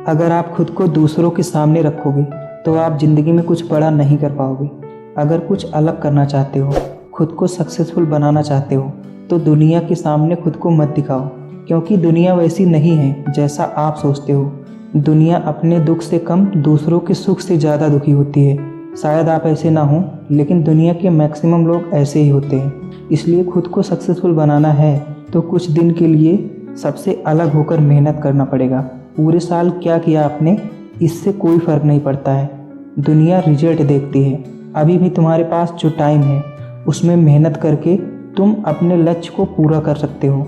अगर आप खुद को दूसरों के सामने रखोगे तो आप ज़िंदगी में कुछ बड़ा नहीं कर पाओगे। अगर कुछ अलग करना चाहते हो, खुद को सक्सेसफुल बनाना चाहते हो, तो दुनिया के सामने खुद को मत दिखाओ, क्योंकि दुनिया वैसी नहीं है जैसा आप सोचते हो। दुनिया अपने दुख से कम दूसरों के सुख से ज़्यादा दुखी होती है। शायद आप ऐसे ना हो, लेकिन दुनिया के मैक्सिमम लोग ऐसे ही होते हैं। इसलिए खुद को सक्सेसफुल बनाना है तो कुछ दिन के लिए सबसे अलग होकर मेहनत करना पड़ेगा। पूरे साल क्या किया आपने, इससे कोई फ़र्क नहीं पड़ता है। दुनिया रिजल्ट देखती है। अभी भी तुम्हारे पास जो टाइम है उसमें मेहनत करके तुम अपने लक्ष्य को पूरा कर सकते हो।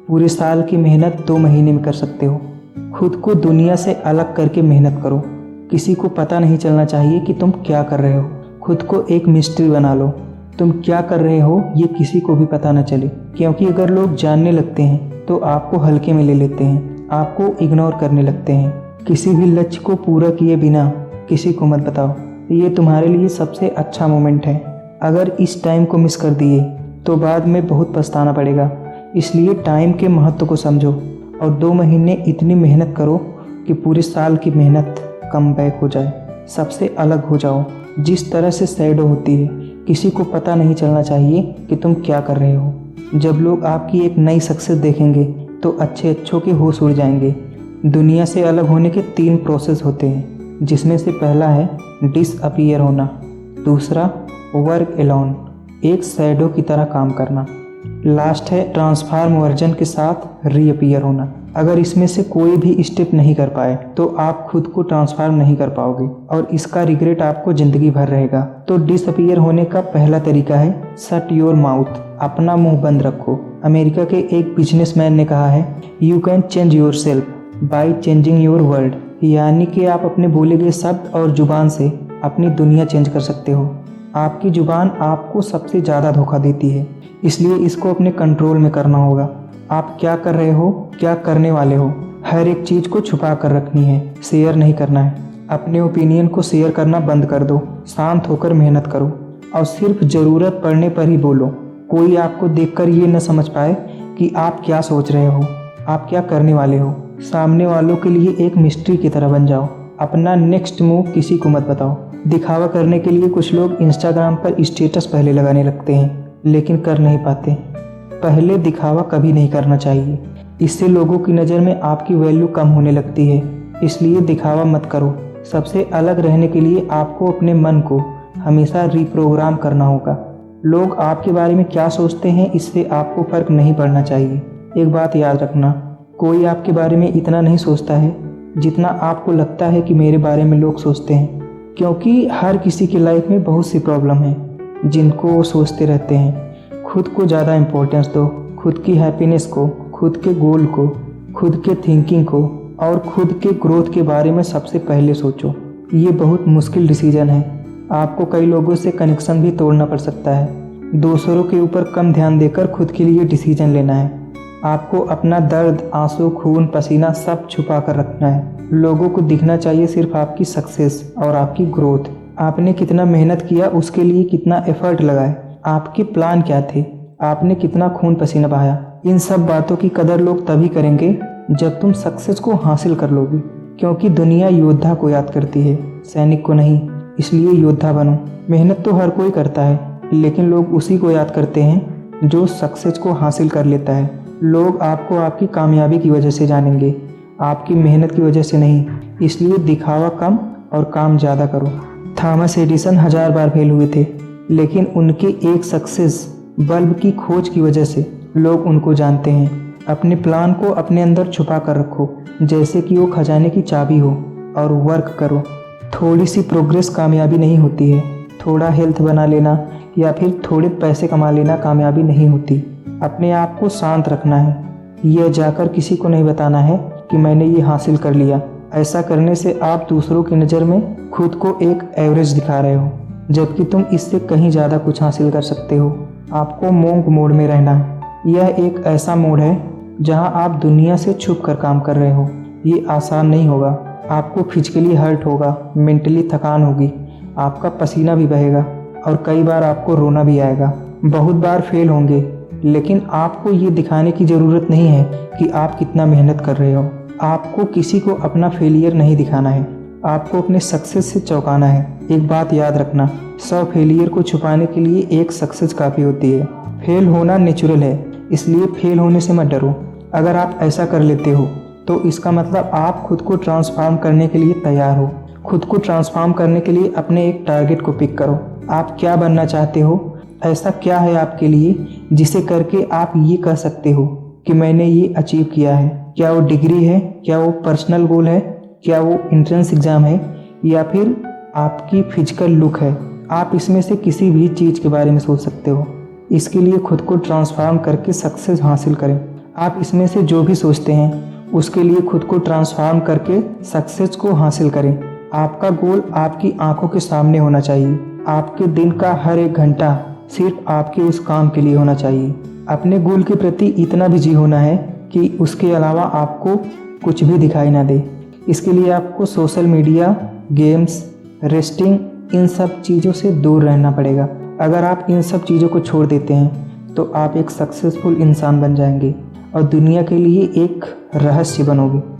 पूरे साल की मेहनत 2 महीने में कर सकते हो। खुद को दुनिया से अलग करके मेहनत करो। किसी को पता नहीं चलना चाहिए कि तुम क्या कर रहे हो। खुद को एक मिस्ट्री बना लो। तुम क्या कर रहे हो ये किसी को भी पता न चले, क्योंकि अगर लोग जानने लगते हैं तो आपको हल्के में ले लेते हैं, आपको इग्नोर करने लगते हैं। किसी भी लक्ष्य को पूरा किए बिना किसी को मत बताओ। ये तुम्हारे लिए सबसे अच्छा मोमेंट है। अगर इस टाइम को मिस कर दिए तो बाद में बहुत पछताना पड़ेगा। इसलिए टाइम के महत्व को समझो और 2 महीने इतनी मेहनत करो कि पूरे साल की मेहनत कम बैक हो जाए। सबसे अलग हो जाओ। जिस तरह से शैडो होती है, किसी को पता नहीं चलना चाहिए कि तुम क्या कर रहे हो। जब लोग आपकी एक नई सक्सेस देखेंगे तो अच्छों के होश उड़ जाएंगे। दुनिया से अलग होने के 3 प्रोसेस होते हैं, जिसमें से पहला है डिसअपीयर होना, दूसरा वर्क एलोन, एक शैडो की तरह काम करना, लास्ट है ट्रांसफॉर्म वर्जन के साथ रीअपीयर होना। अगर इसमें से कोई भी स्टेप नहीं कर पाए तो आप खुद को ट्रांसफॉर्म नहीं कर पाओगे और इसका रिग्रेट आपको जिंदगी भर रहेगा। तो डिसअपीयर होने का पहला तरीका है शट योर माउथ, अपना मुंह बंद रखो। अमेरिका के एक बिजनेसमैन ने कहा है, you can change your self by changing your world, यानी कि आप अपने बोले गए शब्द और जुबान से अपनी दुनिया चेंज कर सकते हो। आपकी जुबान आपको सबसे ज़्यादा धोखा देती है, इसलिए इसको अपने कंट्रोल में करना होगा। आप क्या कर रहे हो, क्या करने वाले हो, हर एक चीज़ को छुपा कर रखनी है, शेयर नहीं करना है। अपने ओपिनियन को शेयर करना बंद कर दो। शांत होकर मेहनत करो और सिर्फ ज़रूरत पड़ने पर ही बोलो। कोई आपको देखकर ये न समझ पाए कि आप क्या सोच रहे हो, आप क्या करने वाले हो। सामने वालों के लिए एक मिस्ट्री की तरह बन जाओ। अपना नेक्स्ट मूव किसी को मत बताओ। दिखावा करने के लिए कुछ लोग इंस्टाग्राम पर स्टेटस पहले लगाने लगते हैं, लेकिन कर नहीं पाते। पहले दिखावा कभी नहीं करना चाहिए, इससे लोगों की नज़र में आपकी वैल्यू कम होने लगती है। इसलिए दिखावा मत करो। सबसे अलग रहने के लिए आपको अपने मन को हमेशा रिप्रोग्राम करना होगा। लोग आपके बारे में क्या सोचते हैं इससे आपको फ़र्क नहीं पड़ना चाहिए। एक बात याद रखना, कोई आपके बारे में इतना नहीं सोचता है जितना आपको लगता है कि मेरे बारे में लोग सोचते हैं, क्योंकि हर किसी की लाइफ में बहुत सी प्रॉब्लम है जिनको वो सोचते रहते हैं। खुद को ज़्यादा इम्पोर्टेंस दो, खुद की हैप्पीनेस को, खुद के गोल को, खुद के थिंकिंग को और खुद के ग्रोथ के बारे में सबसे पहले सोचो। ये बहुत मुश्किल डिसीजन है। आपको कई लोगों से कनेक्शन भी तोड़ना पड़ सकता है। दूसरों के ऊपर कम ध्यान देकर खुद के लिए डिसीजन लेना है। आपको अपना दर्द, आंसू, खून, पसीना सब छुपा कर रखना है। लोगों को दिखना चाहिए सिर्फ आपकी सक्सेस और आपकी ग्रोथ। आपने कितना मेहनत किया, उसके लिए कितना एफर्ट लगाए, आपके प्लान क्या थे, आपने कितना खून पसीना बहाया। इन सब बातों की कदर लोग तभी करेंगे जब तुम सक्सेस को हासिल कर लोगे, क्योंकि दुनिया योद्धा को याद करती है, सैनिक को नहीं। इसलिए योद्धा बनो। मेहनत तो हर कोई करता है, लेकिन लोग उसी को याद करते हैं जो सक्सेस को हासिल कर लेता है। लोग आपको आपकी कामयाबी की वजह से जानेंगे, आपकी मेहनत की वजह से नहीं। इसलिए दिखावा कम और काम ज़्यादा करो। थॉमस एडिसन 1000 बार फेल हुए थे, लेकिन उनके एक सक्सेस बल्ब की खोज की वजह से लोग उनको जानते हैं। अपने प्लान को अपने अंदर छुपा कर रखो, जैसे कि वो खजाने की चाबी हो, और वर्क करो। थोड़ी सी प्रोग्रेस कामयाबी नहीं होती है। थोड़ा हेल्थ बना लेना या फिर थोड़े पैसे कमा लेना कामयाबी नहीं होती। अपने आप को शांत रखना है। यह जाकर किसी को नहीं बताना है कि मैंने ये हासिल कर लिया। ऐसा करने से आप दूसरों की नज़र में खुद को एक एवरेज दिखा रहे हो, जबकि तुम इससे कहीं ज़्यादा कुछ हासिल कर सकते हो। आपको मोंक मोड में रहना है। यह एक ऐसा मोड है जहां आप दुनिया से छुप कर काम कर रहे हो। ये आसान नहीं होगा। आपको फिजिकली हर्ट होगा, मेंटली थकान होगी, आपका पसीना भी बहेगा और कई बार आपको रोना भी आएगा। बहुत बार फेल होंगे, लेकिन आपको ये दिखाने की ज़रूरत नहीं है कि आप कितना मेहनत कर रहे हो। आपको किसी को अपना फेलियर नहीं दिखाना है, आपको अपने सक्सेस से चौंकाना है। एक बात याद रखना, 100 फेलियर को छुपाने के लिए एक सक्सेस काफ़ी होती है। फेल होना नेचुरल है, इसलिए फेल होने से मत डरो। अगर आप ऐसा कर लेते हो तो इसका मतलब आप खुद को ट्रांसफॉर्म करने के लिए तैयार हो। खुद को ट्रांसफॉर्म करने के लिए अपने एक टारगेट को पिक करो। आप क्या बनना चाहते हो? ऐसा क्या है आपके लिए जिसे करके आप ये कह सकते हो कि मैंने ये अचीव किया है? क्या वो डिग्री है? क्या वो पर्सनल गोल है? क्या वो एंट्रेंस एग्ज़ाम है? या फिर आपकी फिजिकल लुक है? आप इसमें से किसी भी चीज़ के बारे में सोच सकते हो। इसके लिए खुद को ट्रांसफॉर्म करके सक्सेस हासिल करें। आप इसमें से जो भी सोचते हैं उसके लिए खुद को ट्रांसफॉर्म करके सक्सेस को हासिल करें। आपका गोल आपकी आंखों के सामने होना चाहिए। आपके दिन का हर एक घंटा सिर्फ आपके उस काम के लिए होना चाहिए। अपने गोल के प्रति इतना बिजी होना है कि उसके अलावा आपको कुछ भी दिखाई ना दे। इसके लिए आपको सोशल मीडिया, गेम्स, रेस्टिंग, इन सब चीज़ों से दूर रहना पड़ेगा। अगर आप इन सब चीज़ों को छोड़ देते हैं तो आप एक सक्सेसफुल इंसान बन जाएंगे और दुनिया के लिए एक रहस्य बनोगे।